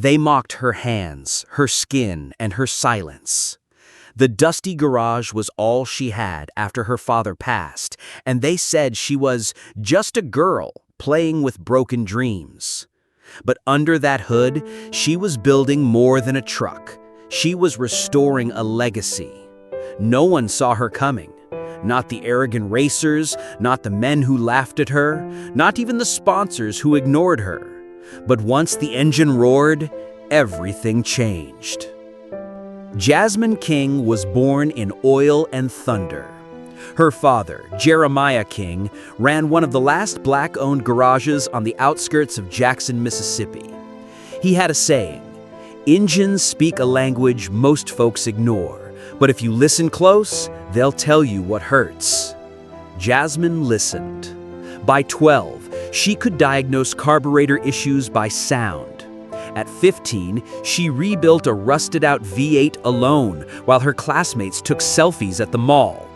They mocked her hands, her skin, and her silence. The dusty garage was all she had after her father passed, and they said she was just a girl playing with broken dreams. But under that hood, she was building more than a truck. She was restoring a legacy. No one saw her coming. Not the arrogant racers, not the men who laughed at her, not even the sponsors who ignored her. But once the engine roared, everything changed. Jasmine King was born in oil and thunder. Her father, Jeremiah King, ran one of the last black-owned garages on the outskirts of Jackson, Mississippi. He had a saying, "Engines speak a language most folks ignore, but if you listen close, they'll tell you what hurts." Jasmine listened. By 12, she could diagnose carburetor issues by sound. At 15, she rebuilt a rusted-out V8 alone while her classmates took selfies at the mall.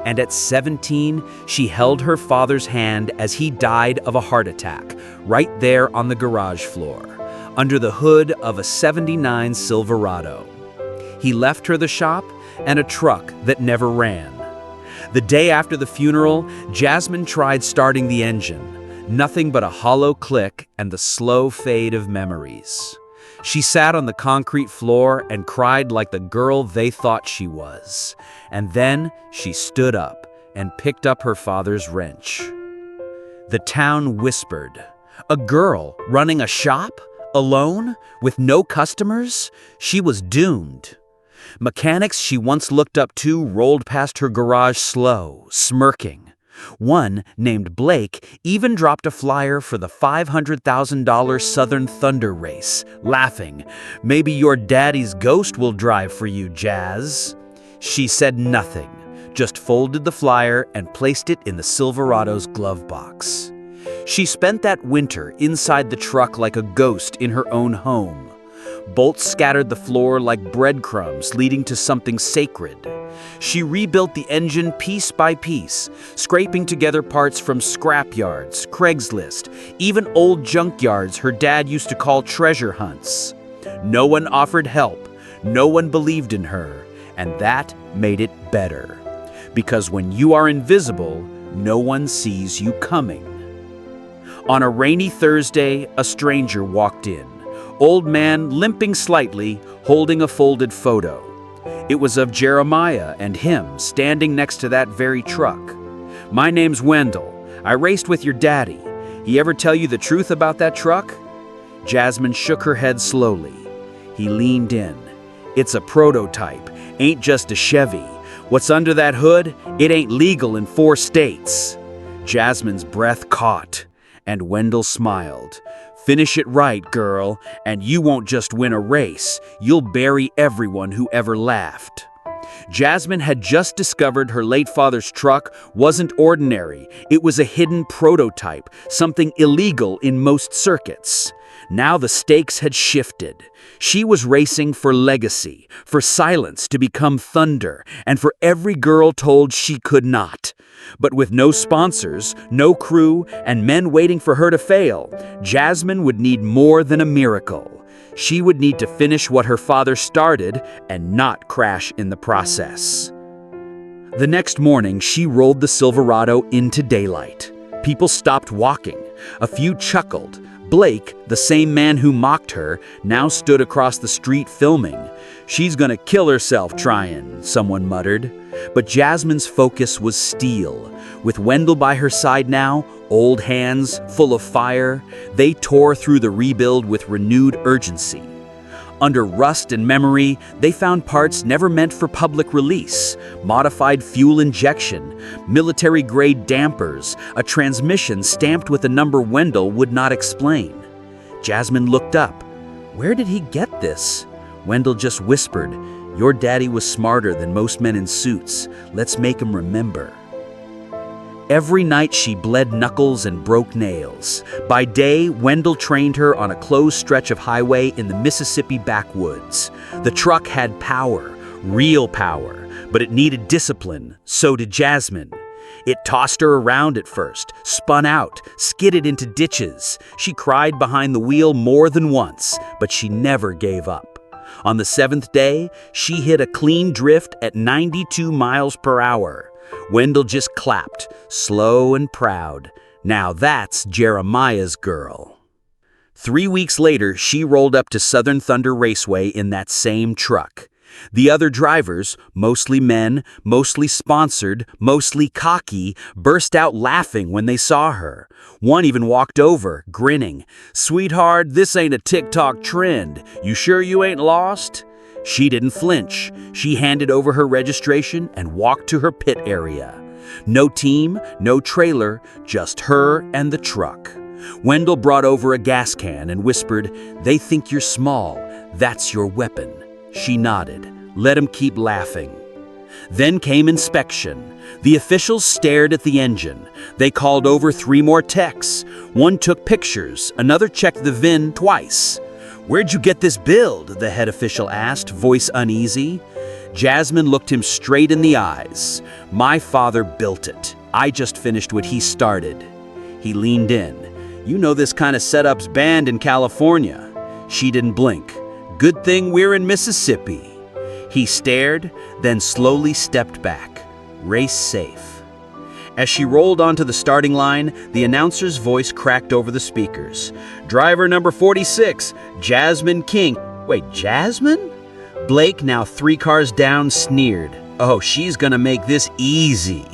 And at 17, she held her father's hand as he died of a heart attack, right there on the garage floor, under the hood of a '79 Silverado. He left her the shop and a truck that never ran. The day after the funeral, Jasmine tried starting the engine. Nothing but a hollow click and the slow fade of memories. She sat on the concrete floor and cried like the girl they thought she was. And then she stood up and picked up her father's wrench. The town whispered, "A girl running a shop? Alone? With no customers? She was doomed." Mechanics she once looked up to rolled past her garage slow, smirking. One, named Blake, even dropped a flyer for the $500,000 Southern Thunder race, laughing, "Maybe your daddy's ghost will drive for you, Jazz." She said nothing, just folded the flyer and placed it in the Silverado's glove box. She spent that winter inside the truck like a ghost in her own home. Bolts scattered the floor like breadcrumbs leading to something sacred. She rebuilt the engine piece by piece, scraping together parts from scrapyards, Craigslist, even old junkyards her dad used to call treasure hunts. No one offered help, no one believed in her, and that made it better. Because when you are invisible, no one sees you coming. On a rainy Thursday, a stranger walked in. Old man limping slightly, holding a folded photo. It was of Jeremiah and him standing next to that very truck. "My name's Wendell. I raced with your daddy. He ever tell you the truth about that truck?" Jasmine shook her head slowly. He leaned in. "It's a prototype, ain't just a Chevy. What's under that hood, it ain't legal in 4 states." Jasmine's breath caught, and Wendell smiled. "Finish it right, girl, and you won't just win a race, you'll bury everyone who ever laughed." Jasmine had just discovered her late father's truck wasn't ordinary. It was a hidden prototype, something illegal in most circuits. Now the stakes had shifted. She was racing for legacy, for silence to become thunder, and for every girl told she could not. But with no sponsors, no crew, and men waiting for her to fail, Jasmine would need more than a miracle. She would need to finish what her father started and not crash in the process. The next morning, she rolled the Silverado into daylight. People stopped walking. A few chuckled. Blake, the same man who mocked her, now stood across the street filming. "She's gonna kill herself trying," someone muttered. But Jasmine's focus was steel. With Wendell by her side now, old hands full of fire, they tore through the rebuild with renewed urgency. Under rust and memory, they found parts never meant for public release, modified fuel injection, military-grade dampers, a transmission stamped with a number Wendell would not explain. Jasmine looked up. Where did he get this? Wendell just whispered, "Your daddy was smarter than most men in suits. Let's make him remember." Every night she bled knuckles and broke nails. By day, Wendell trained her on a closed stretch of highway in the Mississippi backwoods. The truck had power, real power, but it needed discipline. So did Jasmine. It tossed her around at first, spun out, skidded into ditches. She cried behind the wheel more than once, but she never gave up. On the 7th day, she hit a clean drift at 92 miles per hour. Wendell just clapped, slow and proud. Now that's Jeremiah's girl. 3 weeks later, she rolled up to Southern Thunder Raceway in that same truck. The other drivers, mostly men, mostly sponsored, mostly cocky, burst out laughing when they saw her. One even walked over, grinning. "Sweetheart, this ain't a TikTok trend. You sure you ain't lost?" She didn't flinch. She handed over her registration and walked to her pit area. No team, no trailer, just her and the truck. Wendell brought over a gas can and whispered, "They think you're small. That's your weapon." She nodded. Let him keep laughing. Then came inspection. The officials stared at the engine. They called over 3 more techs. One took pictures, another checked the VIN twice. "Where'd you get this build?" the head official asked, voice uneasy. Jasmine looked him straight in the eyes. "My father built it. I just finished what he started." He leaned in. "You know this kind of setup's banned in California." She didn't blink. "Good thing we're in Mississippi." He stared, then slowly stepped back. Race safe. As she rolled onto the starting line, the announcer's voice cracked over the speakers. "Driver number 46, Jasmine King." Wait, Jasmine? Blake, now 3 cars down, sneered. "Oh, she's gonna make this easy."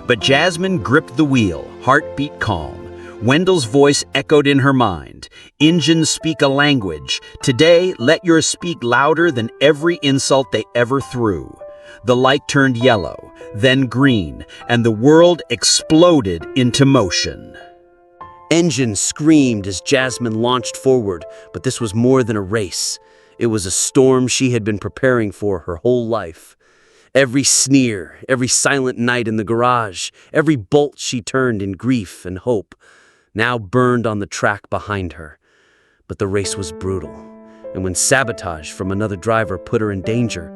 But Jasmine gripped the wheel, heartbeat calm. Wendell's voice echoed in her mind. "Engines speak a language. Today, let yours speak louder than every insult they ever threw." The light turned yellow, then green, and the world exploded into motion. Engines screamed as Jasmine launched forward, but this was more than a race. It was a storm she had been preparing for her whole life. Every sneer, every silent night in the garage, every bolt she turned in grief and hope, now burned on the track behind her. But the race was brutal, and when sabotage from another driver put her in danger,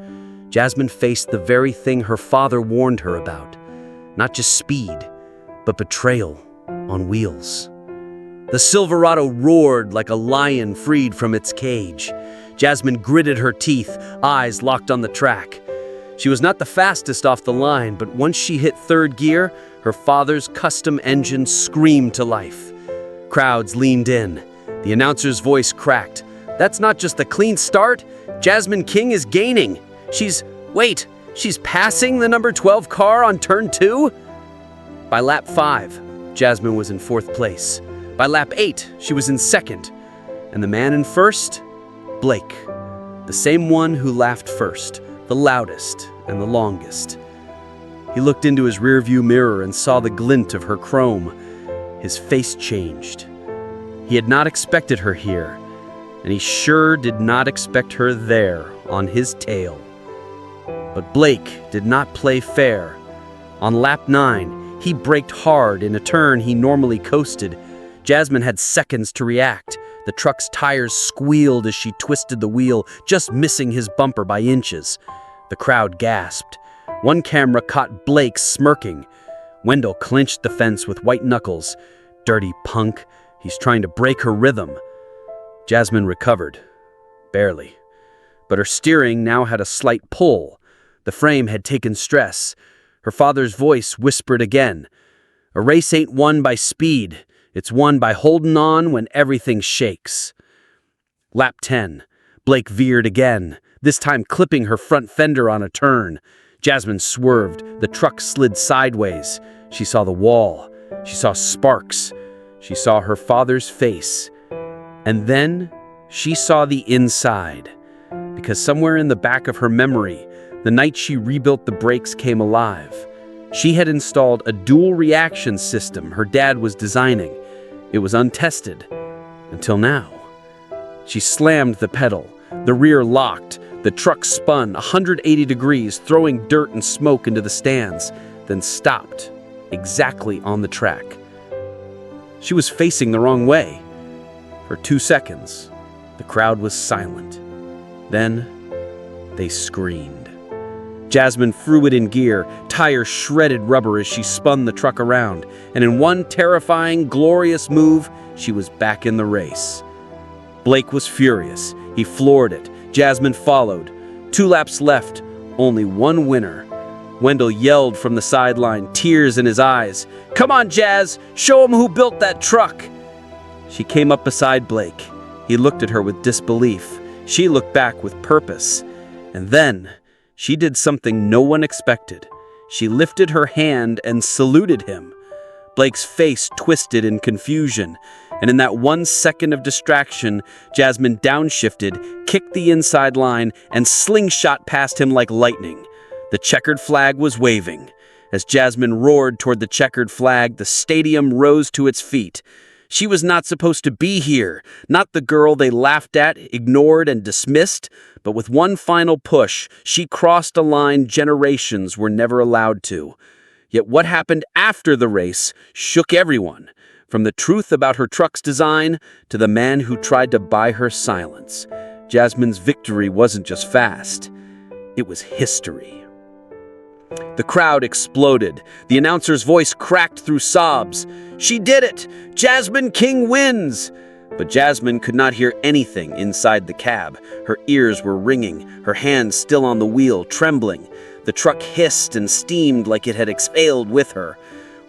Jasmine faced the very thing her father warned her about. Not just speed, but betrayal on wheels. The Silverado roared like a lion freed from its cage. Jasmine gritted her teeth, eyes locked on the track. She was not the fastest off the line, but once she hit 3rd gear, her father's custom engine screamed to life. Crowds leaned in. The announcer's voice cracked. "That's not just a clean start. Jasmine King is gaining. She's passing the number 12 car on turn 2? By lap 5, Jasmine was in 4th place. By lap 8, she was in 2nd. And the man in 1st? Blake. The same one who laughed first, the loudest and the longest. He looked into his rearview mirror and saw the glint of her chrome. His face changed. He had not expected her here, and he sure did not expect her there on his tail. But Blake did not play fair. On lap 9, he braked hard in a turn he normally coasted. Jasmine had seconds to react. The truck's tires squealed as she twisted the wheel, just missing his bumper by inches. The crowd gasped. One camera caught Blake smirking. Wendell clinched the fence with white knuckles. "Dirty punk. He's trying to break her rhythm." Jasmine recovered. Barely. But her steering now had a slight pull. The frame had taken stress. Her father's voice whispered again. "A race ain't won by speed. It's won by holding on when everything shakes." Lap 10. Blake veered again, this time clipping her front fender on a turn. Jasmine swerved. The truck slid sideways. She saw the wall. She saw sparks. She saw her father's face. And then she saw the inside. Because somewhere in the back of her memory, the night she rebuilt the brakes came alive. She had installed a dual reaction system her dad was designing. It was untested. Until now. She slammed the pedal. The rear locked. The truck spun 180 degrees, throwing dirt and smoke into the stands, then stopped, exactly on the track. She was facing the wrong way. For 2 seconds, the crowd was silent. Then, they screamed. Jasmine threw it in gear, tires shredded rubber as she spun the truck around, and in one terrifying, glorious move, she was back in the race. Blake was furious. He floored it. Jasmine followed. 2 laps left, only one winner. Wendell yelled from the sideline, tears in his eyes. "Come on, Jazz, show him who built that truck." She came up beside Blake. He looked at her with disbelief. She looked back with purpose. And then she did something no one expected. She lifted her hand and saluted him. Blake's face twisted in confusion, and in that 1 second of distraction, Jasmine downshifted, kicked the inside line, and slingshot past him like lightning. The checkered flag was waving. As Jasmine roared toward the checkered flag, the stadium rose to its feet. She was not supposed to be here, not the girl they laughed at, ignored, and dismissed, but with one final push, she crossed a line generations were never allowed to. Yet what happened after the race shook everyone, from the truth about her truck's design to the man who tried to buy her silence. Jasmine's victory wasn't just fast, it was history. The crowd exploded. The announcer's voice cracked through sobs. "She did it! Jasmine King wins!" But Jasmine could not hear anything inside the cab. Her ears were ringing, her hands still on the wheel, trembling. The truck hissed and steamed like it had exhaled with her.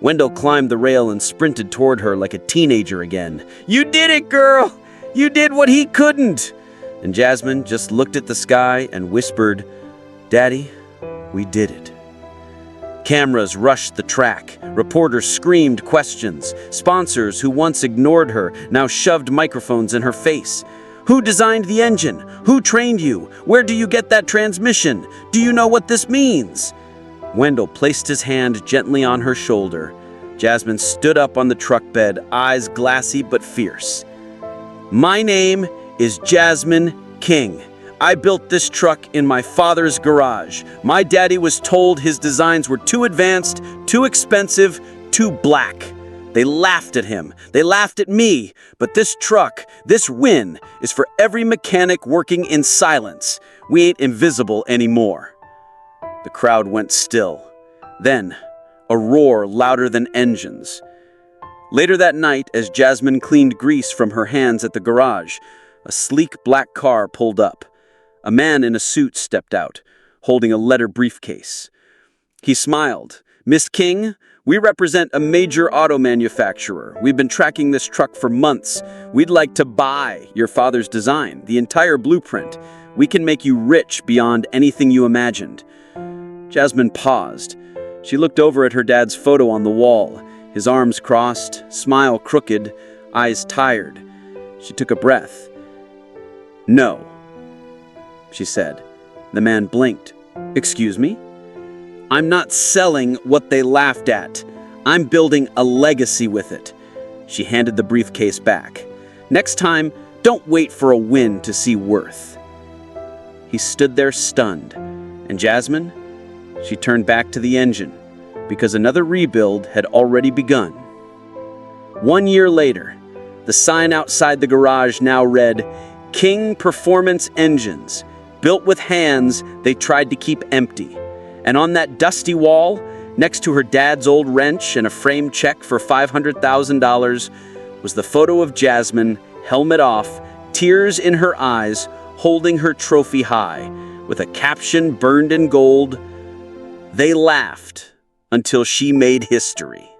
Wendell climbed the rail and sprinted toward her like a teenager again. "You did it, girl! You did what he couldn't!" And Jasmine just looked at the sky and whispered, "Daddy, we did it." Cameras rushed the track. Reporters screamed questions. Sponsors who once ignored her now shoved microphones in her face. "Who designed the engine? Who trained you? Where do you get that transmission? Do you know what this means?" Wendell placed his hand gently on her shoulder. Jasmine stood up on the truck bed, eyes glassy but fierce. "My name is Jasmine King. I built this truck in my father's garage. My daddy was told his designs were too advanced, too expensive, too black. They laughed at him. They laughed at me. But this truck, this win, is for every mechanic working in silence. We ain't invisible anymore." The crowd went still. Then, a roar louder than engines. Later that night, as Jasmine cleaned grease from her hands at the garage, a sleek black car pulled up. A man in a suit stepped out, holding a leather briefcase. He smiled. "Miss King, we represent a major auto manufacturer. We've been tracking this truck for months. We'd like to buy your father's design, the entire blueprint. We can make you rich beyond anything you imagined." Jasmine paused. She looked over at her dad's photo on the wall, his arms crossed, smile crooked, eyes tired. She took a breath. "No," she said. The man blinked. "Excuse me?" "I'm not selling what they laughed at. I'm building a legacy with it." She handed the briefcase back. "Next time, don't wait for a win to see worth." He stood there stunned. And Jasmine? She turned back to the engine, because another rebuild had already begun. 1 year later, the sign outside the garage now read, "King Performance Engines, built with hands they tried to keep empty." And on that dusty wall, next to her dad's old wrench and a framed check for $500,000, was the photo of Jasmine, helmet off, tears in her eyes, holding her trophy high, with a caption burned in gold, "They laughed until she made history."